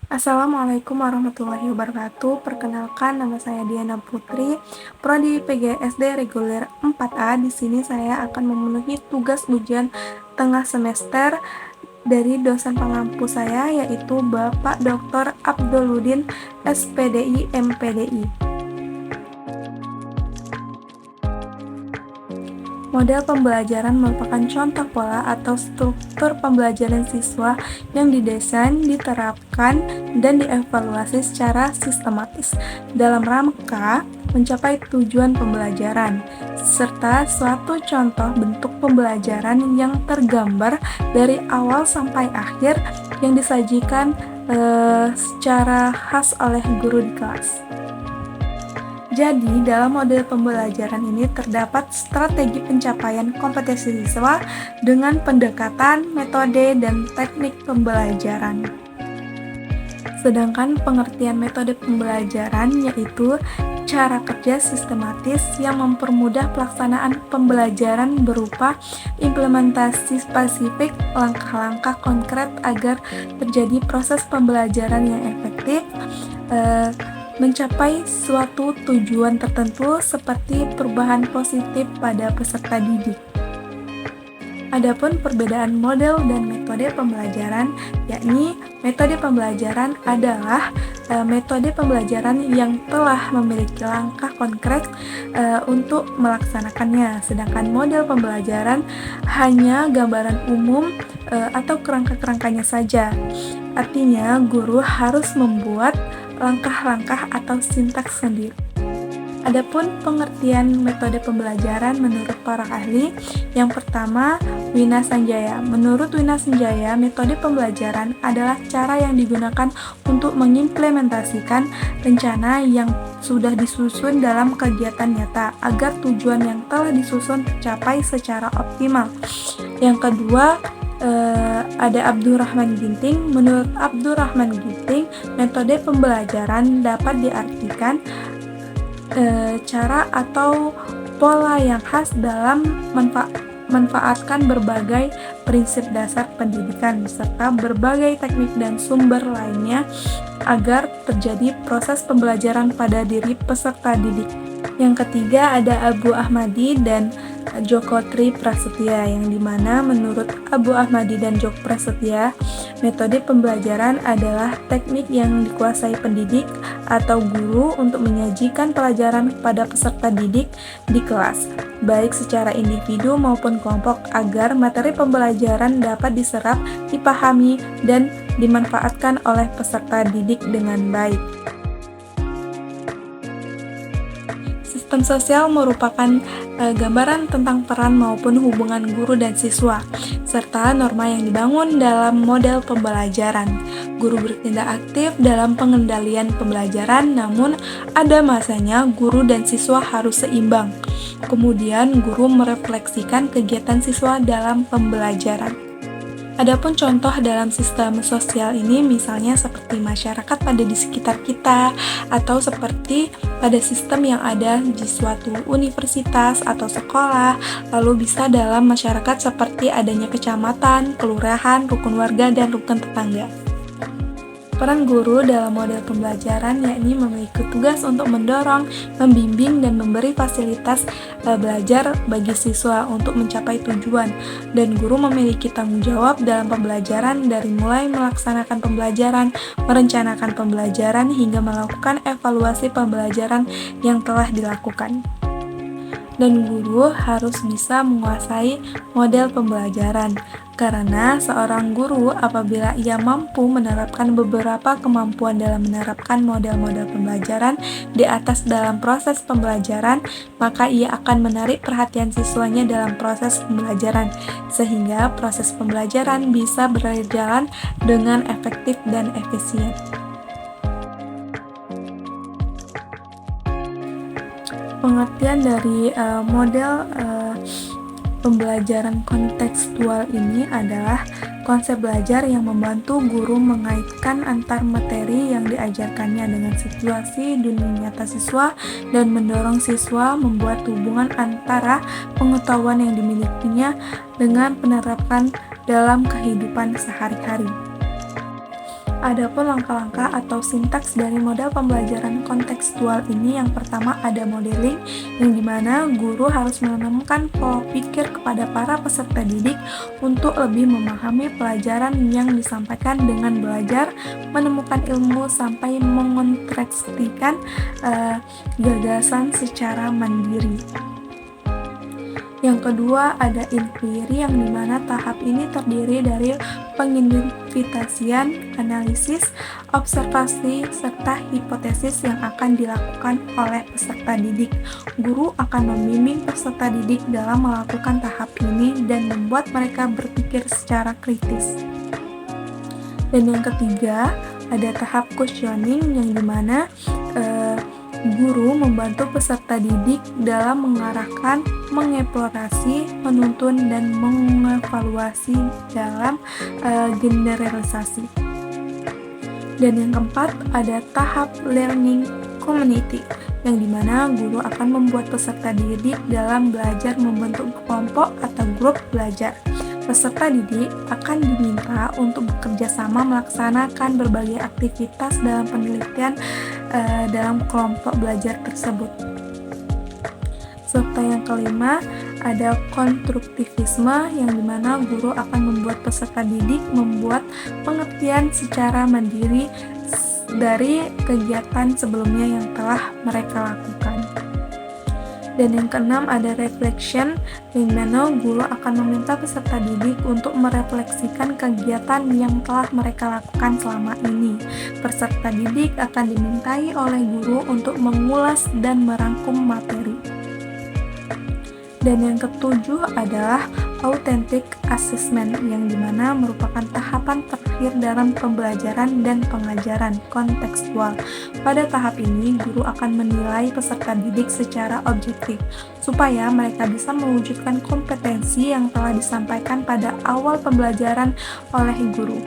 Assalamualaikum warahmatullahi wabarakatuh. Perkenalkan, nama saya Diana Putri, Prodi PGSD Reguler 4A. Di sini saya akan memenuhi tugas ujian tengah semester dari dosen pengampu saya, yaitu Bapak Dr. Abduludin, SPDI, MPDI. Model pembelajaran merupakan contoh pola atau struktur pembelajaran siswa yang didesain, diterapkan, dan dievaluasi secara sistematis dalam rangka mencapai tujuan pembelajaran, serta suatu contoh bentuk pembelajaran yang tergambar dari awal sampai akhir yang disajikan secara khas oleh guru di kelas. Jadi, dalam model pembelajaran ini terdapat strategi pencapaian kompetensi siswa dengan pendekatan, metode, dan teknik pembelajaran. Sedangkan pengertian metode pembelajaran yaitu cara kerja sistematis yang mempermudah pelaksanaan pembelajaran berupa implementasi spesifik, langkah-langkah konkret agar terjadi proses pembelajaran yang efektif, mencapai suatu tujuan tertentu seperti perubahan positif pada peserta didik. Adapun perbedaan model dan metode pembelajaran, yakni metode pembelajaran adalah metode pembelajaran yang telah memiliki langkah konkret untuk melaksanakannya, sedangkan model pembelajaran hanya gambaran umum atau kerangka-kerangkanya saja. Artinya, guru harus membuat langkah-langkah atau sintaks sendiri. Adapun pengertian metode pembelajaran menurut para ahli, yang pertama, Wina Sanjaya. Menurut Wina Sanjaya, metode pembelajaran adalah cara yang digunakan untuk mengimplementasikan rencana yang sudah disusun dalam kegiatan nyata agar tujuan yang telah disusun tercapai secara optimal. Yang kedua, ada Abdurrahman Ginting. Menurut Abdurrahman Ginting, metode pembelajaran dapat diartikan cara atau pola yang khas dalam manfaatkan berbagai prinsip dasar pendidikan serta berbagai teknik dan sumber lainnya agar terjadi proses pembelajaran pada diri peserta didik. Yang ketiga ada Abu Ahmadi dan Joko Tri Prasetya, yang dimana menurut Abu Ahmadi dan Joko Prasetya, metode pembelajaran adalah teknik yang dikuasai pendidik atau guru untuk menyajikan pelajaran kepada peserta didik di kelas, baik secara individu maupun kelompok, agar materi pembelajaran dapat diserap, dipahami, dan dimanfaatkan oleh peserta didik dengan baik. Sistem sosial merupakan gambaran tentang peran maupun hubungan guru dan siswa, serta norma yang dibangun dalam model pembelajaran. Guru bertindak aktif dalam pengendalian pembelajaran, namun ada masanya guru dan siswa harus seimbang. Kemudian, guru merefleksikan kegiatan siswa dalam pembelajaran. Adapun contoh dalam sistem sosial ini misalnya seperti masyarakat pada di sekitar kita, atau seperti pada sistem yang ada di suatu universitas atau sekolah, lalu bisa dalam masyarakat seperti adanya kecamatan, kelurahan, rukun warga, dan rukun tetangga. Peran guru dalam model pembelajaran yakni memiliki tugas untuk mendorong, membimbing, dan memberi fasilitas belajar bagi siswa untuk mencapai tujuan, dan guru memiliki tanggung jawab dalam pembelajaran dari mulai melaksanakan pembelajaran, merencanakan pembelajaran, hingga melakukan evaluasi pembelajaran yang telah dilakukan. Dan guru harus bisa menguasai model pembelajaran, karena seorang guru apabila ia mampu menerapkan beberapa kemampuan dalam menerapkan model-model pembelajaran di atas dalam proses pembelajaran, maka ia akan menarik perhatian siswanya dalam proses pembelajaran, sehingga proses pembelajaran bisa berjalan dengan efektif dan efisien. Pengertian dari model pembelajaran kontekstual ini adalah konsep belajar yang membantu guru mengaitkan antar materi yang diajarkannya dengan situasi dunia nyata siswa dan mendorong siswa membuat hubungan antara pengetahuan yang dimilikinya dengan penerapan dalam kehidupan sehari-hari. Adapun langkah-langkah atau sintaks dari model pembelajaran kontekstual ini, yang pertama ada modeling, yang dimana guru harus menanamkan pola pikir kepada para peserta didik untuk lebih memahami pelajaran yang disampaikan dengan belajar, menemukan ilmu sampai mengonstruksikan gagasan secara mandiri. Yang kedua ada inquiry, yang dimana tahap ini terdiri dari pengidentifikasian, analisis, observasi, serta hipotesis yang akan dilakukan oleh peserta didik. Guru akan membimbing peserta didik dalam melakukan tahap ini dan membuat mereka berpikir secara kritis. Dan yang ketiga ada tahap questioning, yang dimana guru membantu peserta didik dalam mengarahkan, mengeksplorasi, menuntun, dan mengevaluasi dalam generalisasi. Dan yang keempat ada tahap learning community, yang dimana guru akan membuat peserta didik dalam belajar membentuk kelompok atau grup belajar. Peserta didik akan diminta untuk bekerja sama melaksanakan berbagai aktivitas dalam penelitian dalam kelompok belajar tersebut. Serta yang kelima ada konstruktivisme, yang dimana guru akan membuat peserta didik membuat pengertian secara mandiri dari kegiatan sebelumnya yang telah mereka lakukan. Dan yang keenam ada reflection, yang mana guru akan meminta peserta didik untuk merefleksikan kegiatan yang telah mereka lakukan selama ini. Peserta didik akan dimintai oleh guru untuk mengulas dan merangkum materi. Dan yang ketujuh adalah authentic assessment, yang dimana merupakan tahapan terakhir dalam pembelajaran dan pengajaran kontekstual. Pada tahap ini, guru akan menilai peserta didik secara objektif, supaya mereka bisa mewujudkan kompetensi yang telah disampaikan pada awal pembelajaran oleh guru.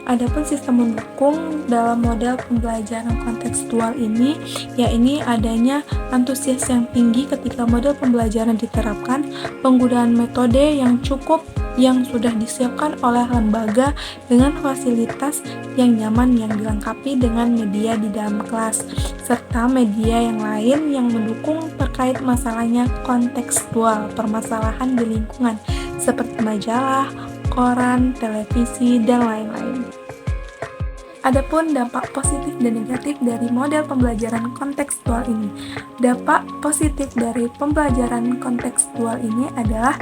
Adapun sistem mendukung dalam model pembelajaran kontekstual ini, yakni adanya antusias yang tinggi ketika model pembelajaran diterapkan, penggunaan metode yang cukup yang sudah disiapkan oleh lembaga dengan fasilitas yang nyaman yang dilengkapi dengan media di dalam kelas, serta media yang lain yang mendukung terkait masalahnya kontekstual permasalahan di lingkungan, seperti majalah, koran, televisi, dan lain-lain. Adapun dampak positif dan negatif dari model pembelajaran kontekstual ini. Dampak positif dari pembelajaran kontekstual ini adalah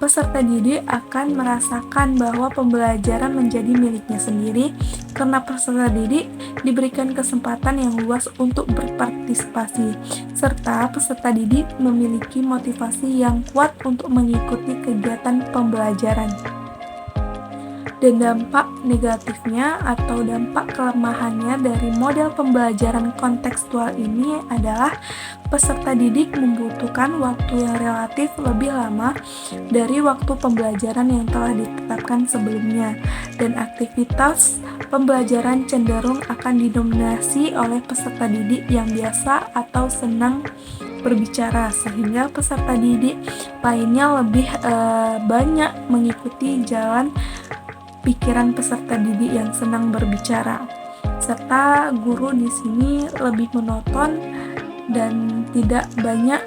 peserta didik akan merasakan bahwa pembelajaran menjadi miliknya sendiri, karena peserta didik diberikan kesempatan yang luas untuk berpartisipasi, serta peserta didik memiliki motivasi yang kuat untuk mengikuti kegiatan pembelajaran. Dan dampak negatifnya atau dampak kelemahannya dari model pembelajaran kontekstual ini adalah peserta didik membutuhkan waktu yang relatif lebih lama dari waktu pembelajaran yang telah ditetapkan sebelumnya, dan aktivitas pembelajaran cenderung akan didominasi oleh peserta didik yang biasa atau senang berbicara, sehingga peserta didik lainnya lebih banyak mengikuti jalan pikiran peserta didik yang senang berbicara, serta guru di sini lebih monoton dan tidak banyak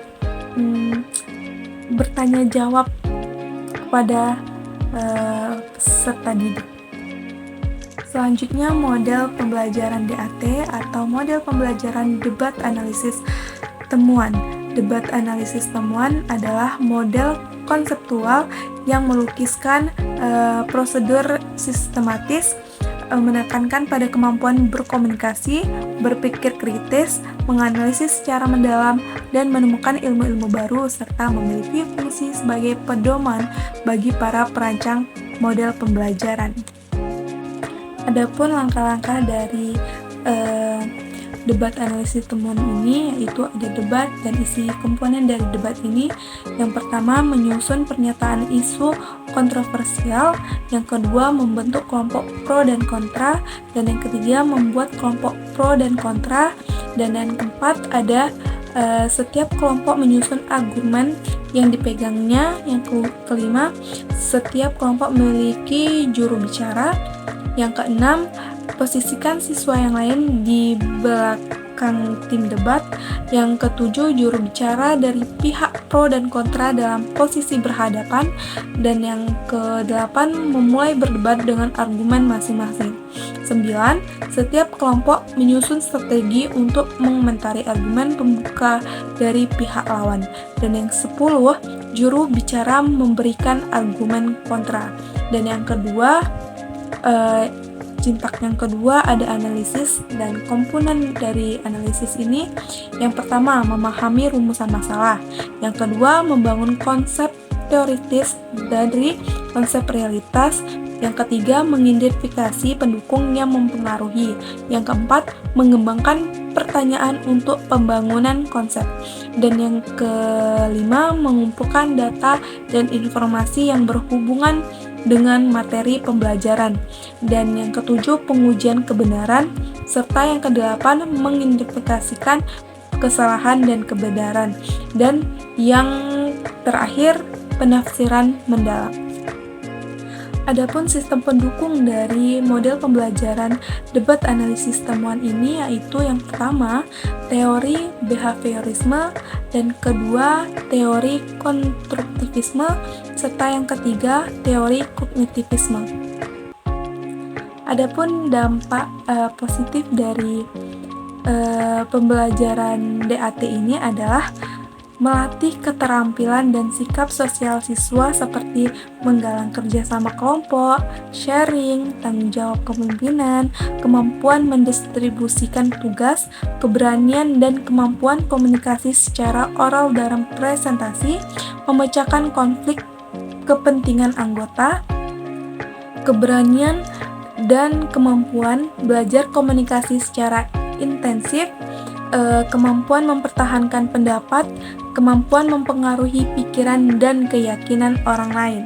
bertanya jawab kepada peserta didik. Selanjutnya model pembelajaran DAT atau model pembelajaran debat analisis temuan. Debat analisis temuan adalah model konseptual yang melukiskan prosedur sistematis, menekankan pada kemampuan berkomunikasi, berpikir kritis, menganalisis secara mendalam, dan menemukan ilmu-ilmu baru, serta memiliki fungsi sebagai pedoman bagi para perancang model pembelajaran. Adapun langkah-langkah dari debat analisis temuan ini, yaitu ada debat dan isi komponen dari debat ini. Yang pertama, menyusun pernyataan isu kontroversial. Yang kedua, membentuk kelompok pro dan kontra. Dan yang ketiga, membuat kelompok pro dan kontra. Dan yang keempat, ada setiap kelompok menyusun argumen yang dipegangnya. Yang kelima, setiap kelompok memiliki juru bicara. Yang keenam, posisikan siswa yang lain di belakang tim debat. Yang ketujuh, juru bicara dari pihak pro dan kontra dalam posisi berhadapan. Dan yang kedelapan, memulai berdebat dengan argumen masing-masing. 9. Setiap kelompok menyusun strategi untuk mengomentari argumen pembuka dari pihak lawan. Dan yang 10, juru bicara memberikan argumen kontra. Dan yang kedua, Jintak yang kedua ada analisis, dan komponen dari analisis ini yang pertama memahami rumusan masalah, yang kedua membangun konsep teoritis dari konsep realitas, yang ketiga mengidentifikasi pendukung yang mempengaruhi, yang keempat mengembangkan pertanyaan untuk pembangunan konsep, dan yang kelima mengumpulkan data dan informasi yang berhubungan dengan materi pembelajaran, dan yang ketujuh pengujian kebenaran, serta yang kedelapan mengidentifikasikan kesalahan dan kebenaran, dan yang terakhir penafsiran mendalam. Adapun sistem pendukung dari model pembelajaran debat analisis temuan ini yaitu yang pertama teori behaviorisme, dan kedua teori konstruktivisme, serta yang ketiga teori kognitivisme. Adapun dampak positif dari pembelajaran DAT ini adalah melatih keterampilan dan sikap sosial siswa seperti menggalang kerjasama kelompok, sharing, tanggung jawab kepemimpinan, kemampuan mendistribusikan tugas, keberanian dan kemampuan komunikasi secara oral dalam presentasi, memecahkan konflik kepentingan anggota, keberanian dan kemampuan belajar komunikasi secara intensif, kemampuan mempertahankan pendapat, kemampuan mempengaruhi pikiran dan keyakinan orang lain.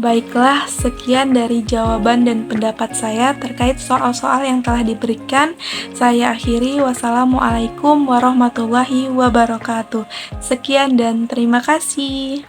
Baiklah, sekian dari jawaban dan pendapat saya terkait soal-soal yang telah diberikan. Saya akhiri, wassalamualaikum warahmatullahi wabarakatuh. Sekian dan terima kasih.